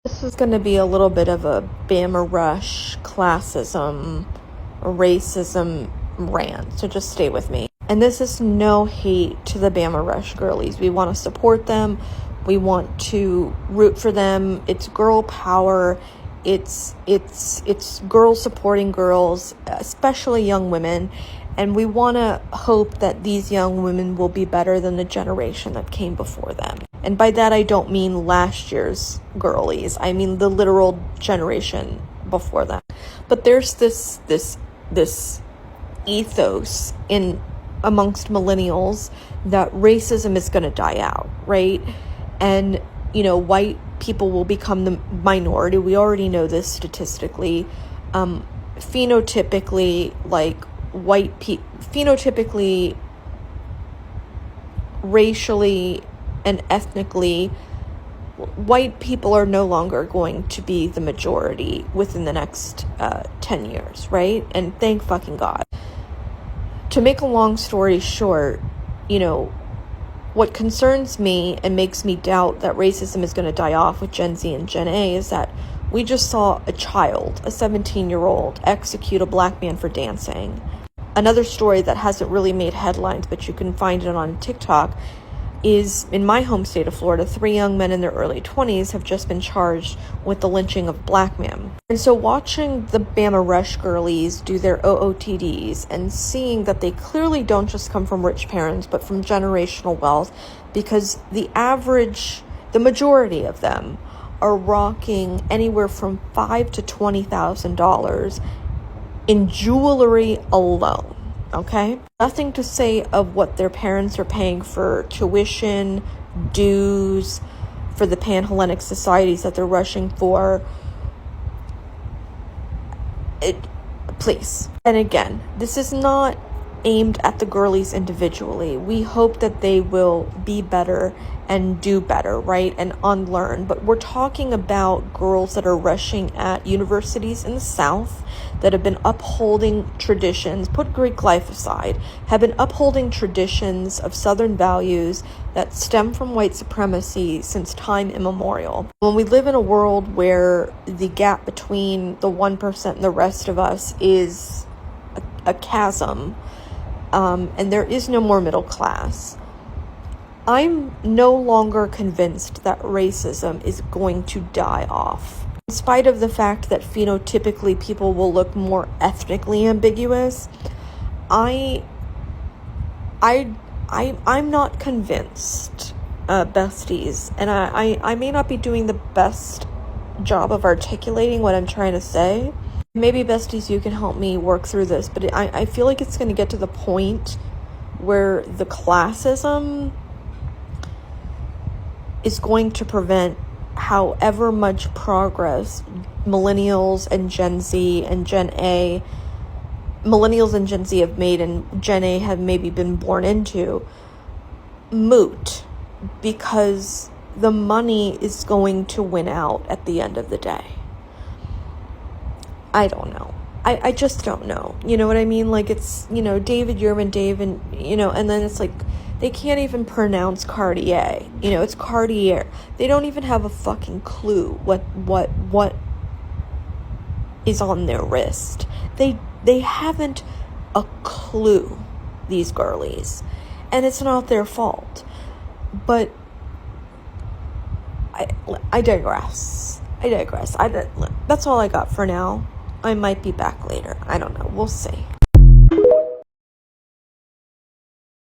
This is going to be a little bit of a BAMA rush, classism, racism rant, so just stay with me. And this is no hate to the BAMA rush girlies. We want to support them. We want to root for them. It's girl power. It's girls supporting girls, especially young women. And we want to hope that these young women will be better than the generation that came before them. And by that, I don't mean last year's girlies. I mean the literal generation before them. But there's this ethos amongst millennials that racism is going to die out, right? And, white people will become the minority. We already know this statistically. Phenotypically, racially, and ethnically, white people are no longer going to be the majority within the next 10 years, right? And thank fucking God. To make a long story short, what concerns me and makes me doubt that racism is going to die off with Gen Z and Gen A is that we just saw a child, a 17-year-old, execute a black man for dancing. Another story that hasn't really made headlines, but you can find it on TikTok, is in my home state of Florida, 3 young men in their early 20s have just been charged with the lynching of black men. And so watching the BAMA Rush girlies do their OOTDs and seeing that they clearly don't just come from rich parents, but from generational wealth, because the majority of them are rocking anywhere from $5,000 to $20,000 in jewelry alone. Okay? Nothing to say of what their parents are paying for tuition, dues, for the Pan-Hellenic societies that they're rushing for. Please. And again, this is not aimed at the girlies individually. We hope that they will be better and do better, right? And unlearn. But we're talking about girls that are rushing at universities in the South that have been upholding traditions, put Greek life aside, have been upholding traditions of Southern values that stem from white supremacy since time immemorial. When we live in a world where the gap between the 1% and the rest of us is a chasm, and there is no more middle class, I'm no longer convinced that racism is going to die off. In spite of the fact that phenotypically people will look more ethnically ambiguous, I'm not convinced, besties, and I may not be doing the best job of articulating what I'm trying to say. Maybe, besties, you can help me work through this, but I feel like it's going to get to the point where the classism is going to prevent however much progress millennials and Gen Z and Gen A, millennials and Gen Z have made and Gen A have maybe been born into, moot, because the money is going to win out at the end of the day. I don't know. I just don't know. You know what I mean? Like, it's, David Yerman, Dave, and, and then it's like, they can't even pronounce Cartier. It's Cartier. They don't even have a fucking clue what is on their wrist. They haven't a clue, these girlies. And it's not their fault. But I digress. That's all I got for now. I might be back later. I don't know. We'll see.